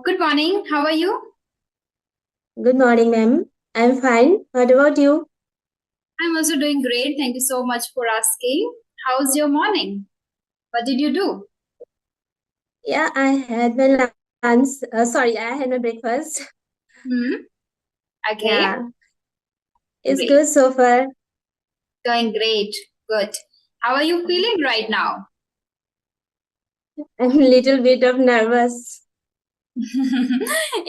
Good morning. How are you? Good morning, ma'am. I'm fine. What about you? I'm also doing great. Thank you so much for asking. How's your morning? What did you do? Yeah, I had my lunch. Sorry, I had my breakfast. Hmm. Okay. Yeah, it's Great. good so far. Going great. Good. How are you feeling right now? I'm a little bit of nervous.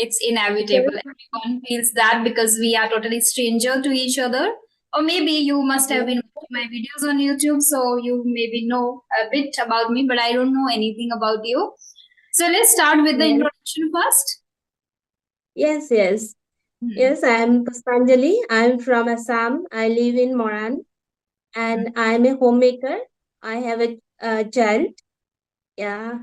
It's inevitable. Everyone feels that because we are totally stranger to each other. Or maybe you must have been watching my videos on YouTube, so you maybe know a bit about me, but I don't know anything about you. So let's start with the Yes, introduction first. yes, yes. Hmm. Yes, I'm Puspanjali. I'm from Assam. I live in Moran and I'm a homemaker. I have a child. Yeah,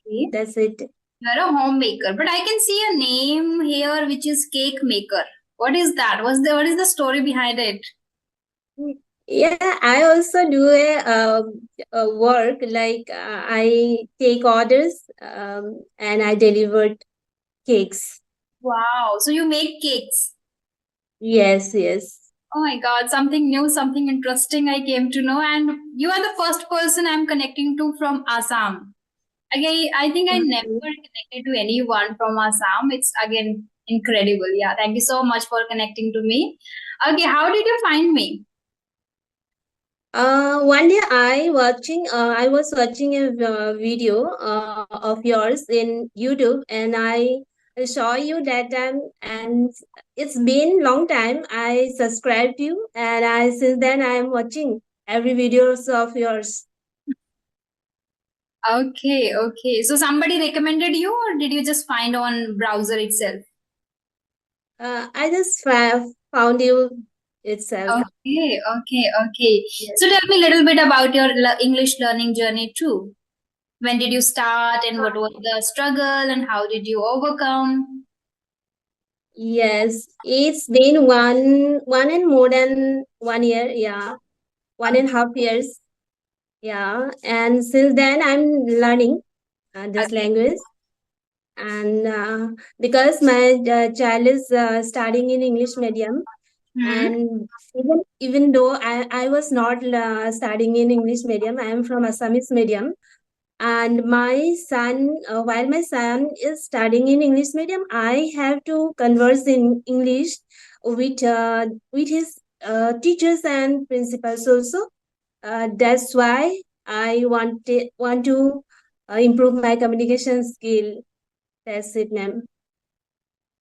Okay. that's it. You're a homemaker, but I can see a name here which is cake maker. What is that? What is the story behind it? Yeah, I also do a work like I take orders and I deliver cakes. Wow. So you make cakes. Yes, yes. Oh my God, something new, something interesting I came to know. And you are the first person I'm connecting to from Assam. Again, I think I never Okay. connected to anyone from Assam. It's again incredible. Yeah, thank you so much for connecting to me. Okay, how did you find me? One day I was watching a video of yours in YouTube, and I saw you that time, and it's been long time. I subscribed you, and I since then I am watching every videos of yours. Okay, okay. So somebody recommended you, or did you just find on browser itself? I just found you itself. Okay, okay, okay. Yes. So tell me a little bit about your English learning journey too. When did you start and what was the struggle and how did you overcome? Yes, it's been one and more than 1 year. Yeah, one and a half years. Yeah, and since then I'm learning this Okay. language, and because my child is studying in English medium, Hmm. and even though I was not studying in English medium, I am from Assamese medium, and my son, while my son is studying in English medium, I have to converse in English with his teachers and principals also. That's why I want to improve my communication skill. That's it, ma'am.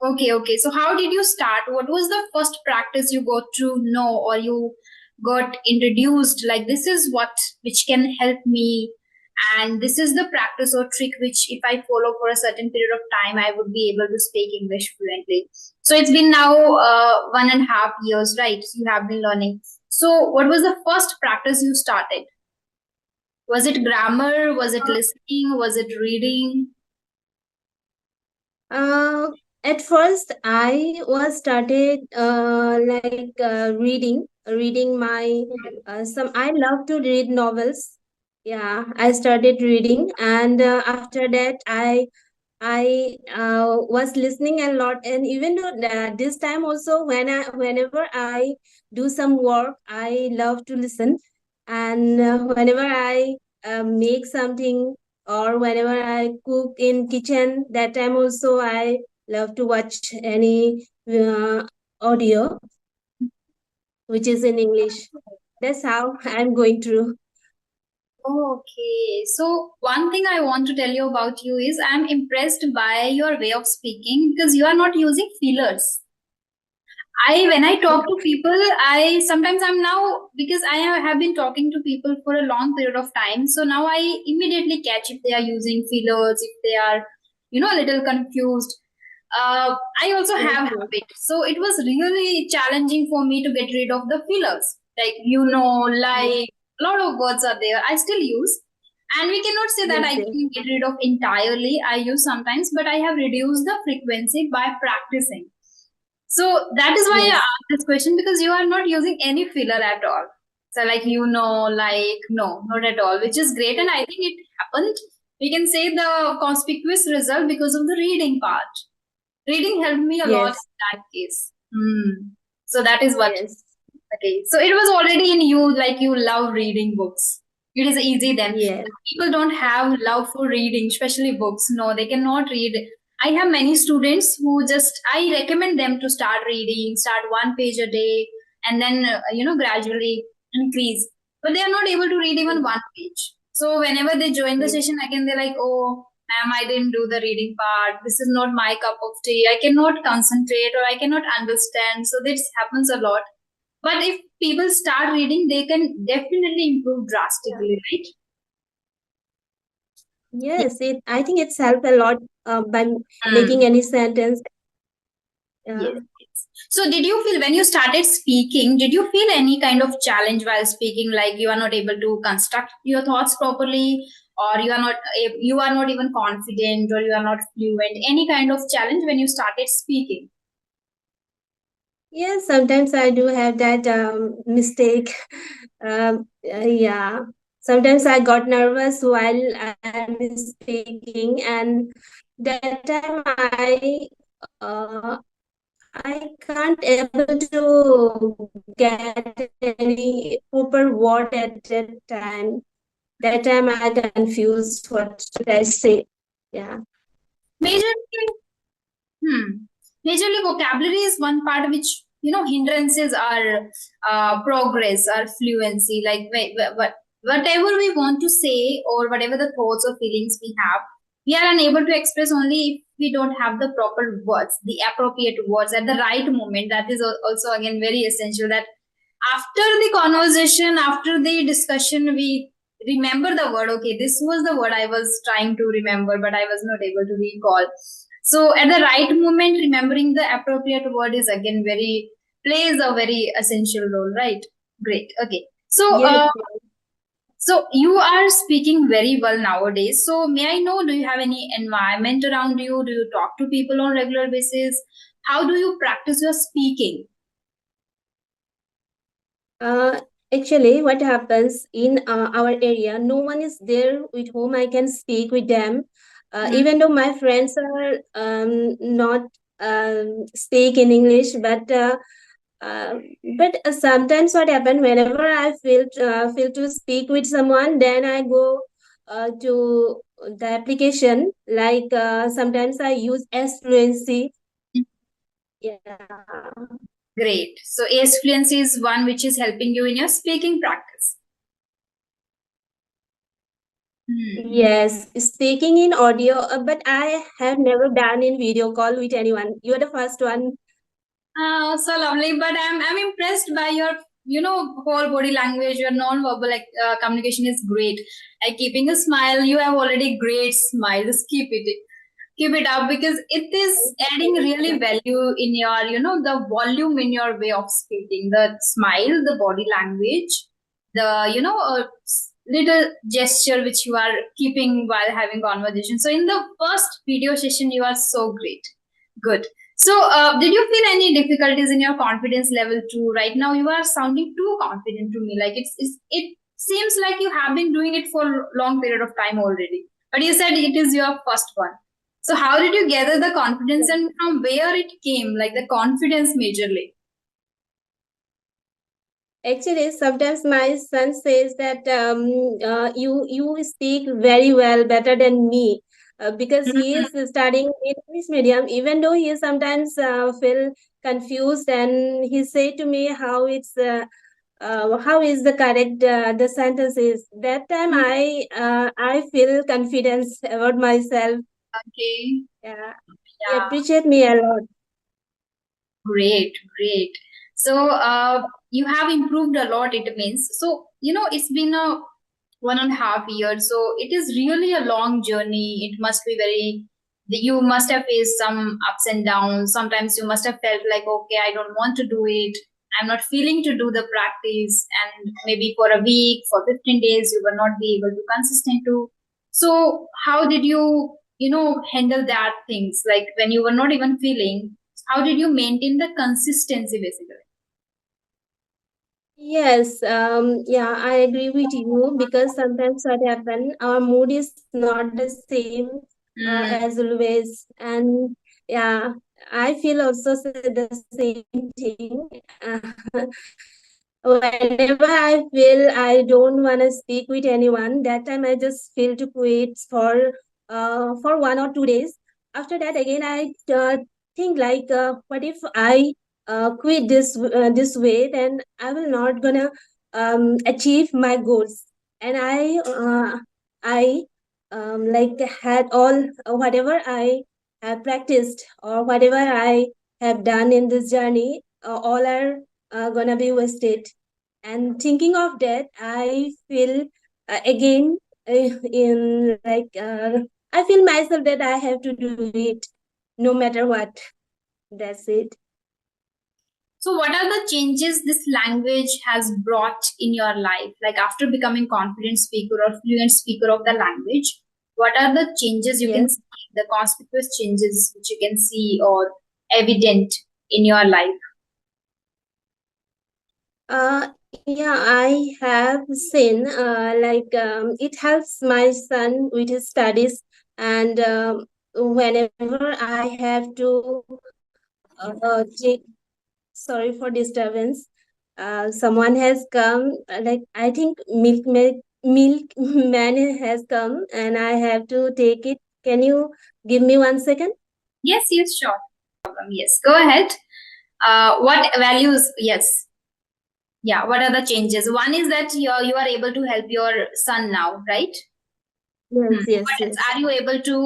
Okay, okay. So how did you start? What was the first practice you got to know or you got introduced? Like this is what which can help me, and this is the practice or trick which if I follow for a certain period of time, I would be able to speak English fluently. So it's been now 1.5 years, right? So you have been learning. So what was the first practice you started? Was it grammar? Was it listening? Was it reading? Uh, at first, I was started reading my some. I love to read novels. Yeah, I started reading, and after that, I was listening a lot, and even though this time also, whenever I do some work, I love to listen, and whenever I make something or whenever I cook in kitchen, that time also I love to watch any audio which is in English. That's how I'm going through. Okay, so one thing I want to tell you about you is I'm impressed by your way of speaking because you are not using fillers. When I talk to people, I sometimes I'm now because I have been talking to people for a long period of time. So now I immediately catch if they are using fillers, if they are, a little confused. I also Yes, have yes, habit, so it was really challenging for me to get rid of the fillers. Like yes, like a lot of words are there. I still use, and we cannot say that yes, I yes, can get rid of entirely. I use sometimes, but I have reduced the frequency by practicing. So that is why I yes. asked this question because you are not using any filler at all. So like no, not at all, which is great, and I think it happened. we can say the conspicuous result because of the reading part. Reading helped me a lot Yes, in that case. So that is what. yes, Okay. So it was already in you, like you love reading books. It is easy then. yes, People don't have love for reading, especially books. No, they cannot read. I have many students who just, I recommend them to start reading, start one page a day, and then, gradually increase. But they are not able to read even one page. So whenever they join the yes. session, again, they're like, oh, ma'am, I didn't do the reading part. This is not my cup of tea. I cannot concentrate or I cannot understand. So this happens a lot. But if people start reading, they can definitely improve drastically, right? Yes, I think it's helped a lot by making Mm, any sentence. yes, Yeah. yes. So, did you feel when you started speaking, did you feel any kind of challenge while speaking, like you are not able to construct your thoughts properly, or you are not even confident, or you are not fluent? Any kind of challenge when you started speaking? Yes, sometimes I do have that mistake. Yeah. Sometimes I got nervous while I'm speaking, and that time I can't able to get any proper word at that time. That time I confused what should I say. Yeah. Majorly, Hmm. Majorly, vocabulary is one part which hindrances our progress, our fluency. Like whatever we want to say or whatever the thoughts or feelings we have, we are unable to express only if we don't have the proper words, the appropriate words at the right moment. That is also again very essential. That after the conversation, after the discussion, we remember the word. Okay, this was the word I was trying to remember, but I was not able to recall. So at the right moment, remembering the appropriate word is again very plays a very essential role, right? Great. Okay. So Yes. so you are speaking very well nowadays. So may I know, do you have any environment around you? Do you talk to people on regular basis? How do you practice your speaking? Uh, Actually, what happens in our area, no one is there with whom I can speak with them. Hmm. Even though my friends are not speak in English, uh, but sometimes what happen whenever I feel to speak with someone, then I go to the application. Like sometimes I use S fluency. Yeah. Great. So AS fluency is one which is helping you in your speaking practice. Hmm. Yes, speaking in audio, but I have never done in video call with anyone. You're the first one. So lovely. But I'm impressed by your whole body language. Your non-verbal communication is great. Like keeping a smile, you have already great smile. Just keep it up because it is adding really value in your the volume in your way of speaking. The smile, the body language, the little gesture which you are keeping while having conversation. So in the first video session, you are so great. Good. So, did you feel any difficulties in your confidence level too? Right now, you are sounding too confident to me. Like it seems like you have been doing it for a long period of time already. But you said it is your first one. So, how did you gather the confidence and from where it came? Like the confidence majorly. Actually, sometimes my son says that you speak very well, better than me, because he is studying in English medium. Even though he sometimes feel confused, and he say to me how is the correct the sentence is. That time I feel confidence about myself. Okay. Yeah, he Yeah. appreciate me a lot. Great, great. So, you have improved a lot, it means. So, it's been a 1.5 years. So, it is really a long journey. It must be you must have faced some ups and downs. Sometimes you must have felt like, okay, I don't want to do it. I'm not feeling to do the practice. And maybe for a week, for 15 days, you will not be able to consistent to. So, how did you handle that things? Like when you were not even feeling, how did you maintain the consistency basically? Yes, yeah, I agree with you because sometimes what happen, our mood is not the same Mm, as always, and yeah, I feel also the same thing. Whenever I feel I don't want to speak with anyone, that time I just feel to quit for 1 or 2 days. After that, again, I think like, what if I quit this way? Then I will not gonna achieve my goals. And I like had all whatever I have practiced or whatever I have done in this journey, all are gonna be wasted. And thinking of that, I feel again in like I feel myself that I have to do it no matter what. That's it. so what are the changes this language has brought in your life? Like after becoming confident speaker or fluent speaker of the language, what are the changes you can Yes. see, the conspicuous changes which you can see or evident in your life? Uh, yeah, I have seen like it helps my son with his studies, and whenever I have to take, sorry for disturbance. Someone has come. Like I think milk man has come, and I have to take it. Can you give me 1 second? Yes, yes, sure. Yes, go ahead. What values? Yes, yeah. What are the changes? One is that you are able to help your son now, right? Yes, yes, What else? yes. Are you able to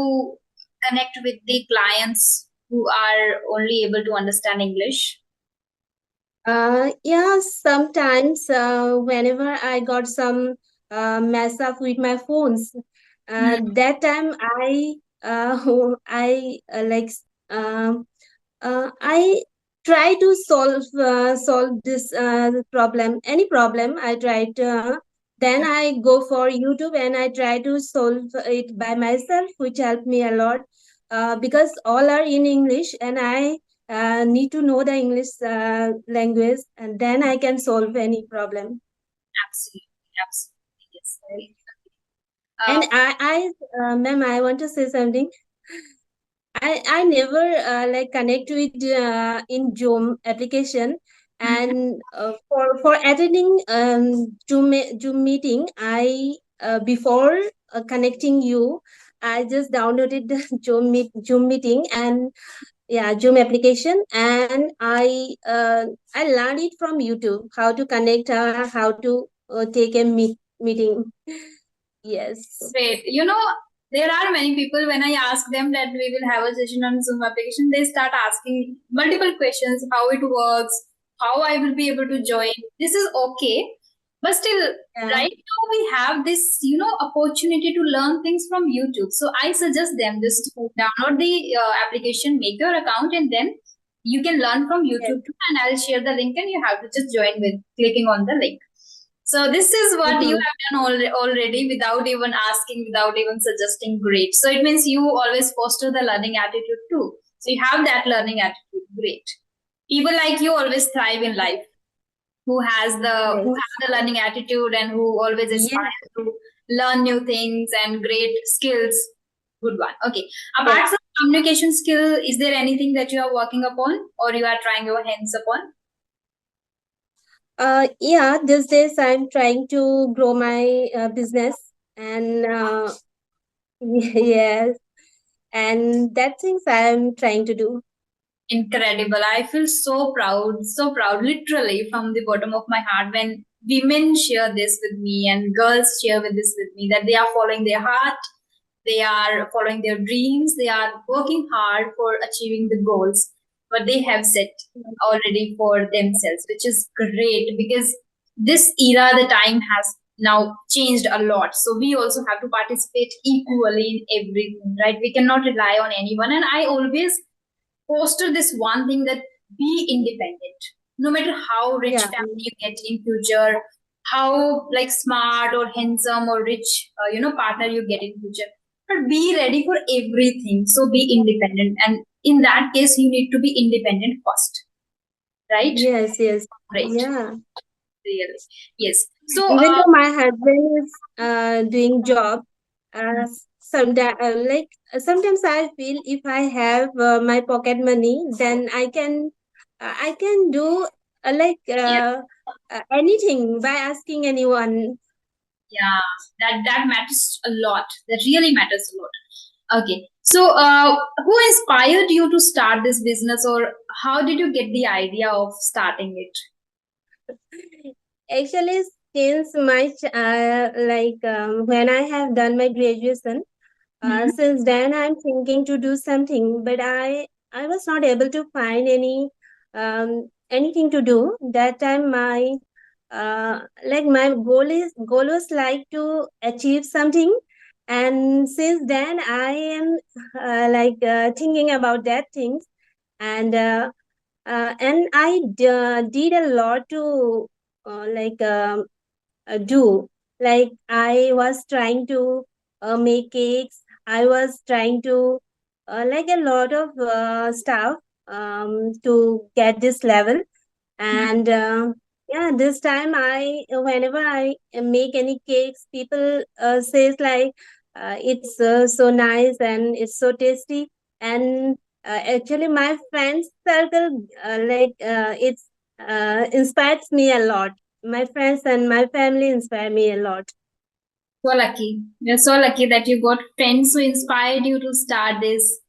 connect with the clients who are only able to understand English? Yeah, sometimes whenever I got some mess up with my phones, Hmm. that time I like I try to solve this problem. Any problem, I try to. Then I go for YouTube and I try to solve it by myself, which helped me a lot. Because all are in English, and I need to know the English language, and then I can solve any problem. Absolutely, absolutely. Yes. Right. And ma'am, I want to say something. I never like connect with in Zoom application, Mhm. and for attending Zoom meeting, I before connecting you, I just downloaded the Zoom meeting, and yeah, Zoom application, and I learned it from YouTube how to connect, how to take a meeting. Yes. Great. You know, there are many people when I ask them that we will have a session on Zoom application, they start asking multiple questions, how it works, how I will be able to join. This is okay. But still, Yeah. right now we have this, opportunity to learn things from YouTube. So I suggest them just download the application, make your account, and then you can learn from Yes. YouTube too. And I'll share the link, and you have to just join with clicking on the link. So this is what you Mhm. have done already without even asking, without even suggesting. Great. So it means you always foster the learning attitude too. So you have that learning attitude. Great. People like you always thrive in life. Who Yes. have the learning attitude and who always Yes. aspire to learn new things and great skills. Good one. Okay. Yes. Apart from communication skill, is there anything that you are working upon or you are trying your hands upon? Yeah, these days I'm trying to grow my business, and yes, and that things I'm trying to do. Incredible. I feel so proud, literally from the bottom of my heart when women share this with me and girls share this with me that they are following their heart, they are following their dreams, they are working hard for achieving the goals what they have set already for themselves, which is great because this era, the time has now changed a lot. So we also have to participate equally in everything, right? We cannot rely on anyone. And I always foster this one thing that be independent no matter how rich Yeah. family you get in future, how like smart or handsome or rich partner you get in future, but be ready for everything. So be independent, and in that case you need to be independent first, right? Yes, yes. Great. Yeah. Really. Yes. So, Even though my husband is doing job, sometimes sometimes I feel if I have my pocket money, then I can do yes, anything by asking anyone. yeah, that matters a lot. That really matters a lot. Okay. So, who inspired you to start this business, or how did you get the idea of starting it? Actually, since when I have done my graduation, Hmm. since then I'm thinking to do something, but I was not able to find anything to do. That time my goal was like to achieve something, and since then I am thinking about that things, and did a lot to uh, like um, do. Like I was trying to make cakes. I was trying to a lot of stuff to get this level. And yeah, this time whenever I make any cakes, people says like it's so nice and it's so tasty. And actually, my friends circle it's inspires me a lot. My friends and my family inspire me a lot. So lucky. You're so lucky that you got friends who inspired you to start this.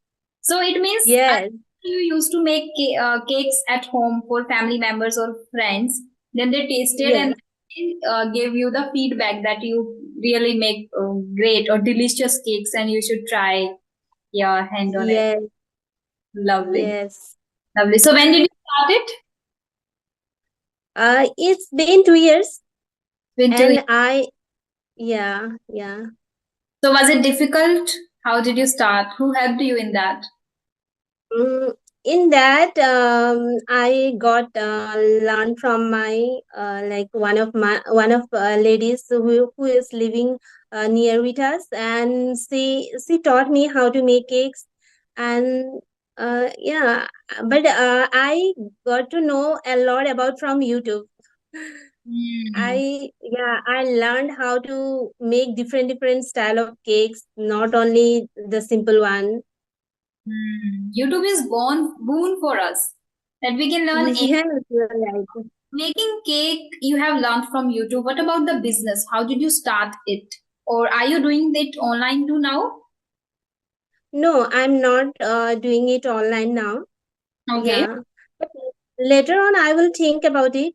So it means Yes, you used to make cakes at home for family members or friends. Then they tasted yes, and gave you the feedback that you really make great or delicious cakes and you should try your hand on it. yes, Lovely. yes. Lovely. So when did you start it? It's been 2 years, Been 2 years. and yeah. So was it difficult? How did you start? Who helped you in that? Mm, in that, I got learned from my one of ladies who is living near with us, and she taught me how to make cakes, and yeah, but I got to know a lot about from YouTube. Hmm. I learned how to make different style of cakes, not only the simple one. YouTube is boon for us that we can learn Yes, you're right. making cake. You have learned from YouTube. What about the business? How did you start it? Or are you doing it online too now? No, I'm not doing it online now. Okay. Yeah. But later on, I will think about it.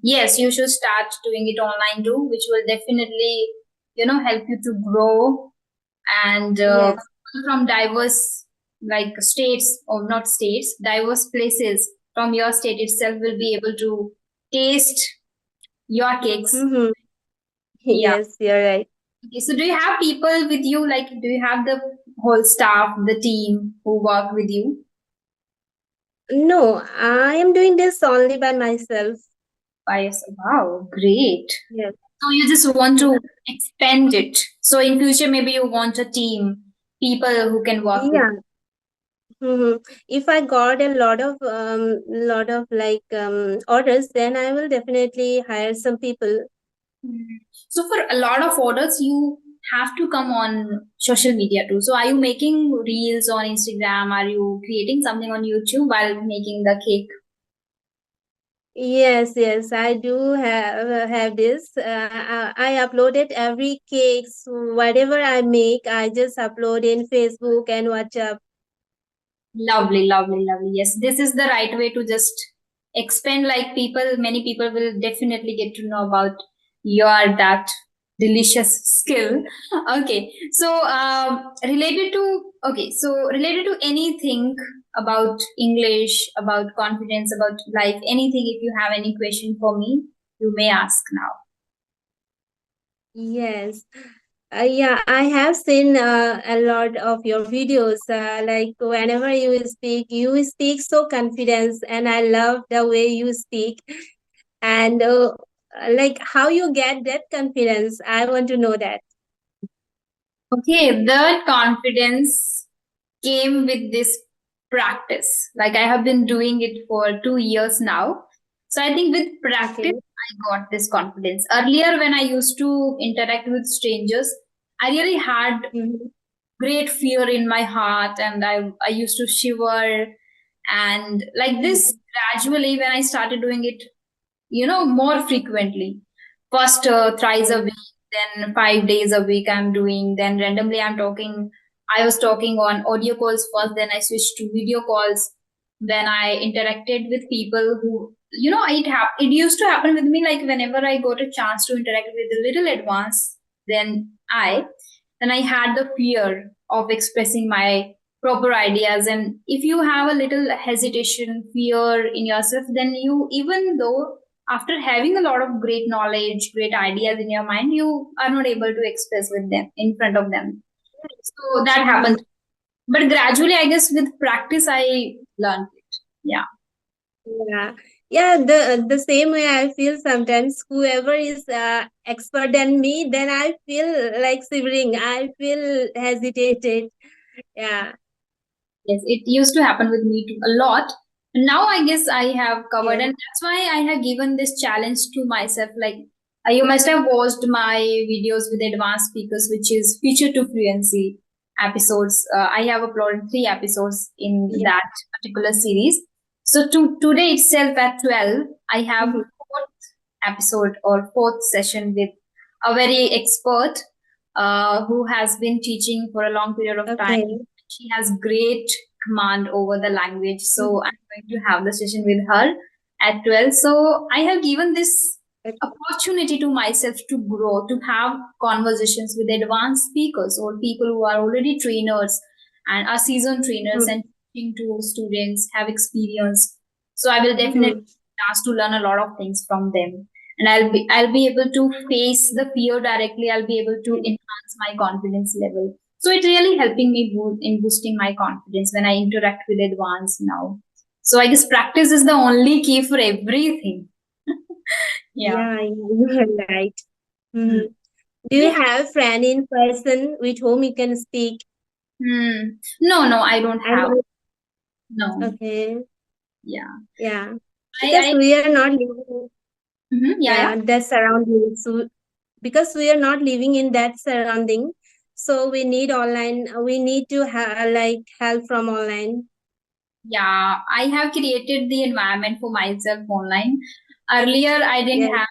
Yes, you should start doing it online too, which will definitely, help you to grow and Yes. from diverse like states or not states, diverse places from your state itself will be able to taste your cakes. Mm-hmm. Yeah. Yes, you're right. Okay, so do you have people with you? Like, do you have the whole staff, the team who work with you? No, I am doing this only by myself. By yourself? Wow, great. Yes. So you just want to expand it. So in future, maybe you want a team, people who can work with. Yeah. Mm-hmm. If I got a lot of orders, then I will definitely hire some people. Mm. So for a lot of orders, you have to come on social media too. So are you making reels on Instagram? Are you creating something on YouTube while making the cake? Yes, I do have this. I uploaded every cakes, whatever I make, I just upload in Facebook and WhatsApp. Lovely, lovely, lovely. Yes, this is the right way to just expand. Like many people will definitely get to know about your that delicious skill. Okay, so related to anything about English, about confidence, about life, anything. If you have any question for me, you may ask now. Yes. Yeah, I have seen a lot of your videos. Like whenever you speak so confidence, and I love the way you speak. And like how you get that confidence, I want to know that. Okay, the confidence came with this practice. Like I have been doing it for 2 years now. So I think with practice, Okay. I got this confidence. Earlier, when I used to interact with strangers, I really had Mm-hmm. great fear in my heart, and I used to shiver. And like this, Mm-hmm. gradually, when I started doing it, more frequently, first thrice a Okay. week, then 5 days a week I'm doing, then randomly I was talking on audio calls first, then I switched to video calls, then I interacted with people who, it used to happen with me, like whenever I got a chance to interact with a little advanced than then I had the fear of expressing my proper ideas. And if you have a little hesitation, fear in yourself, then you, even though after having a lot of great knowledge, great ideas in your mind, you are not able to express with them in front of them. So that Mm-hmm. happens. But gradually, I guess with practice, I learned it. Yeah. Yeah, yeah. The same way I feel sometimes. Whoever is expert than me, then I feel like shivering. I feel hesitated. Yeah. Yes, it used to happen with me too a lot. Now I guess I have covered, Yes. and that's why I have given this challenge to myself. Like you must have watched my videos with advanced speakers, which is Future to Fluency episodes. I have uploaded 3 episodes in Yeah. that particular series. So today itself at 12, I have Mhm. fourth episode or fourth session with a very expert who has been teaching for a long period of time. Okay. She has great command over the language. So Mhm. I'm going to have the session with her at 12. So I have given this Okay. opportunity to myself to grow, to have conversations with advanced speakers or people who are already trainers and are seasoned trainers Mhm. and teaching to students, have experience. So I will definitely Mhm. ask to learn a lot of things from them. And I'll be able to face the fear directly. I'll be able to enhance my confidence level. So it's really helping me in boosting my confidence when I interact with advanced now. So I guess practice is the only key for everything. Yeah. Yeah, you are right. Hmm. Mhm. Do you Yeah. have friend in person with whom you can speak? No, no, I don't I have. know. No. Okay. Yeah. Yeah. Because I we are not living yeah, yeah. that surrounding. So because we are not living in that surrounding, so we need online. We need to have like help from online. Yeah, I have created the environment for myself online. Earlier, I didn't Yes. have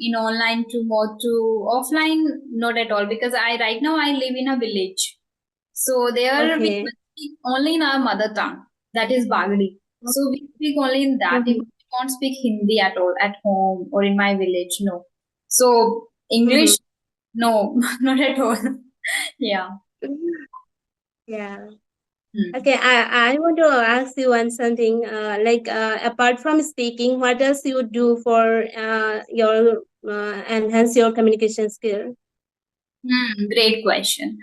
in online to more to offline, not at all, because I right now I live in a village. So there we Okay. speak only in our mother tongue, that is Bagdi. So we speak only in that. We Mm-hmm. won't speak Hindi at all at home or in my village. No. So English, Mm-hmm. no, not at all. Yeah. Yeah. Hmm. Okay. I want to ask you one something. Like apart from speaking, what else you do for your enhance your communication skill? Great question.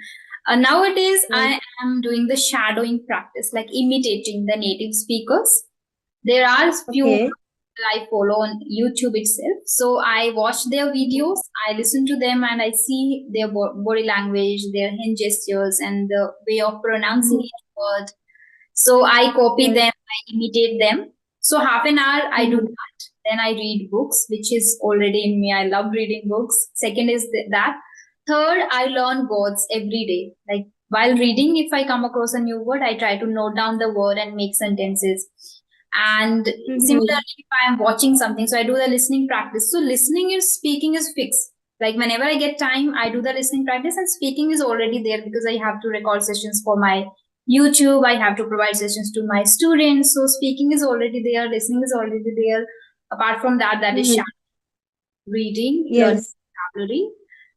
Nowadays, Yes. I am doing the shadowing practice, like imitating the native speakers. There are few Okay. I follow on YouTube itself. So I watch their videos, I listen to them, and I see their body language, their hand gestures, and the way of pronouncing Mhm. each word. So I copy Yes. them, I imitate them. So half an hour I do Mm-hmm. that. Then I read books, which is already in me. I love reading books. Second is that. Third, I learn words every day. Like while reading, if I come across a new word, I try to note down the word and make sentences. And Mm-hmm. similarly, if I am watching something, so I do the listening practice. So listening is speaking is fixed. Like whenever I get time, I do the listening practice, and speaking is already there because I have to record sessions for my YouTube. I have to provide sessions to my students. So speaking is already there, listening is already there. Apart from that, that is Mm-hmm. reading, learning Yes. vocabulary.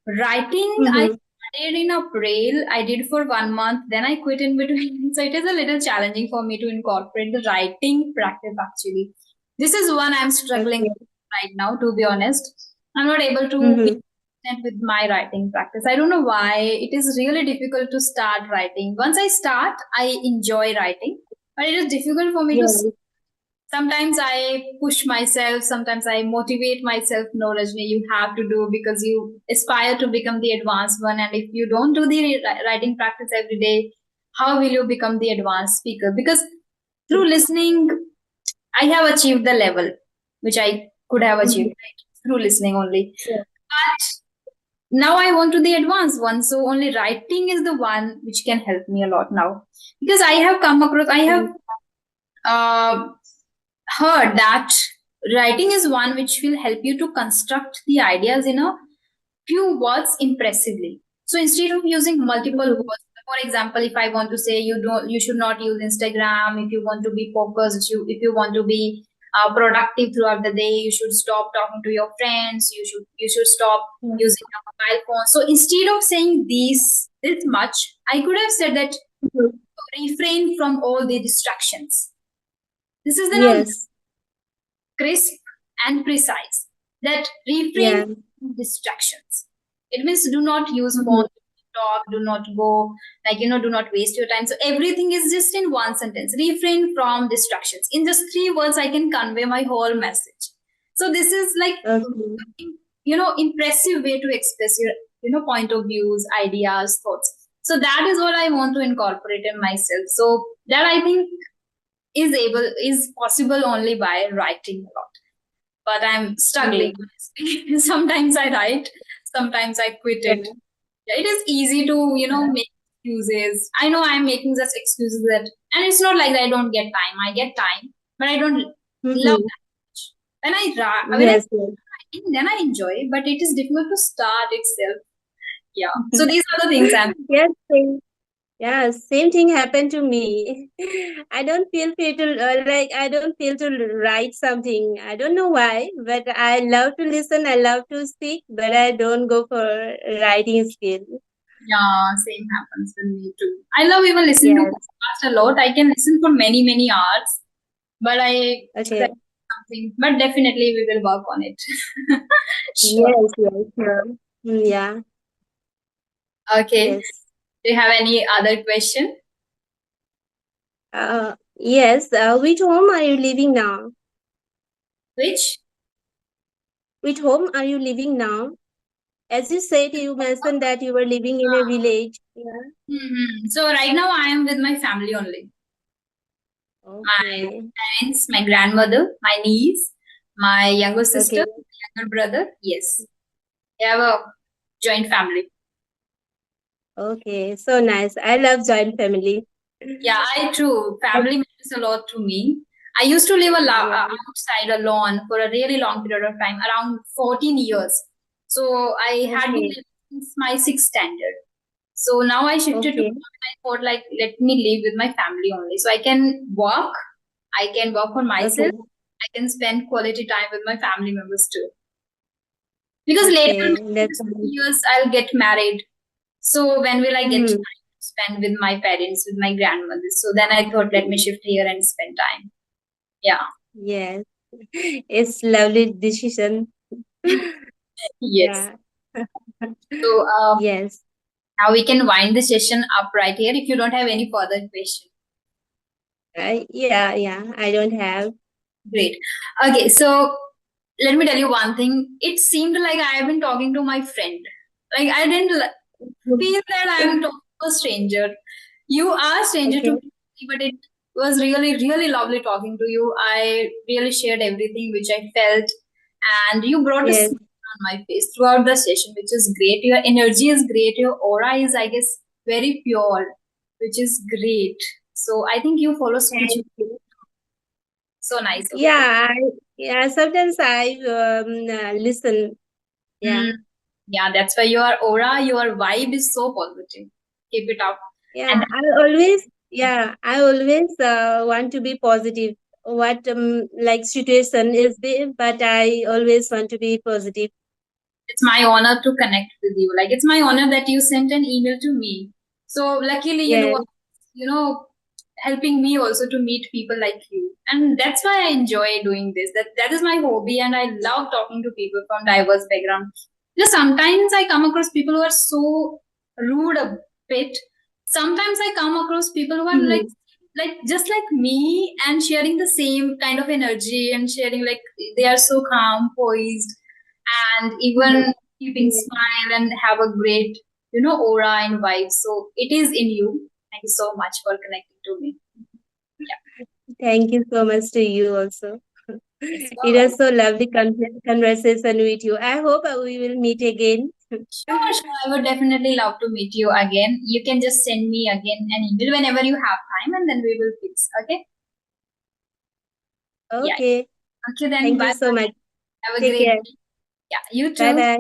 Writing, I Mm-hmm. started in April. I did for 1 month, then I quit in between. So it is a little challenging for me to incorporate the writing practice actually. This is one I'm struggling Okay. with right now, to be honest. I'm not able to be Mm-hmm. consistent with my writing practice. I don't know why. It is really difficult to start writing. Once I start, I enjoy writing, but it is difficult for me to. Yes. Sometimes I push myself, sometimes I motivate myself. No, Rajni, you have to do because you aspire to become the advanced one. And if you don't do the writing practice every day, how will you become the advanced speaker? Because through listening, I have achieved the level. which I could have achieved, Mhm. right, through listening only. Yeah. But now I want to the advanced one, so only writing is the one which can help me a lot now, because I have come across, I have Mm. uh, heard that writing is one which will help you to construct the ideas in a few words impressively. So instead of using multiple Mhm. words, for example, if I want to say you should not use Instagram if you want to be focused, if you want to be productive throughout the day, you should stop talking to your friends, you should stop Yeah. using your mobile phone. So instead of saying this much, I could have said that Mhm. refrain from all the distractions. This is the now Yes. crisp and precise. That refrain Yeah. from distractions. It means do not use phone, Mhm. talk, do not go, like, do not waste your time. So everything is just in one sentence. Refrain from distractions. In just 3 words, I can convey my whole message. So this is like, Okay. impressive way to express your, point of views, ideas, thoughts. So that is what I want to incorporate in myself. So that I think is possible only by writing a lot, but I'm Yeah. struggling, honestly. Sometimes I write, sometimes I quit Yeah. it. Yeah, it is easy to, make excuses. I know I'm making such excuses that, and it's not like that I don't get time. I get time, but I don't love Mhm. that much. When I Yes. Yes. writing, then I enjoy, but it is difficult to start itself. Yeah. So these are the things I'm. Yes. Same. Yeah, same thing happened to me. I don't feel free to like I don't feel to write something. I don't know why, but I love to listen. I love to speak, but I don't go for writing skill. Yeah, same happens with me too. I love even listening to Yes. podcast a lot. I can listen for many, many hours, but I Okay. something. But definitely we will work on it. Sure. Yes. Yes. Sure. Yeah. Okay. Yes. Do you have any other question? Yes. Which home are you living now? Which? Which home are you living now? As you said, you mentioned that you were living in a village. Yeah. So right now I am with my family only. My Okay. parents, my grandmother, my niece, my younger sister, Okay. younger brother. Yes, we have a joint family. Okay. So nice. I love joint family. Yeah, I too. Family matters a lot to me. I used to live Yeah. outside alone for a really long period of time, around 14 years. So I had been Okay. living since my sixth standard. So now I shifted to Okay. Goa and I thought, like, let me live with my family only. So I can work for myself, Okay. I can spend quality time with my family members too. Because later Okay. in That's these nice. years I'll get married. So when will I get Hmm. time to spend with my parents, with my grandmother? So then I thought, let me shift here and spend time. Yeah. Yes. It's lovely decision. Yes. Yeah. So Yes. now we can wind the session up right here if you don't have any further question. Yeah. Yeah. I don't have. Great. Okay, so let me tell you one thing. It seemed like I have been talking to my friend. Like I didn't feel that I am talking to a stranger. You are a stranger to Okay. me, but it was really, really lovely talking to you. I really shared everything which I felt, and you brought a Yes. smile on my face throughout the session, which is great. Your energy is great. Your aura is, I guess, very pure, which is great. So I think you follow spiritual. Thank you. So nice of you. Yeah. Yeah. Sometimes I listen. Mm, Yeah. yeah, that's why your aura, your vibe is so positive. Keep it up. Yeah, And I always want to be positive. What like situation is there, but I always want to be positive. it's my honor to connect with you. Like it's my honor that you sent an email to me. So luckily, Yes, you know, helping me also to meet people like you. And that's why I enjoy doing this. That is my hobby, and I love talking to people from diverse backgrounds. Sometimes I come across people who are so rude a bit. Sometimes I come across people who are Mhm. like just like me and sharing the same kind of energy and sharing, like, they are so calm, poised, and Mhm. even keeping Yeah. smile and have a great, aura and vibe. So it is in you. Thank you so much for connecting to me. Yeah. Thank you so much to you also. It was so lovely conversation with you. I hope we will meet again. Sure, sure. I would definitely love to meet you again. You can just send me again an email whenever you have time, and then we will fix. Okay? Yeah. Okay. Okay, then Thank you bye so bye. much. Have a Take great care. day. Yeah, you Bye too. bye.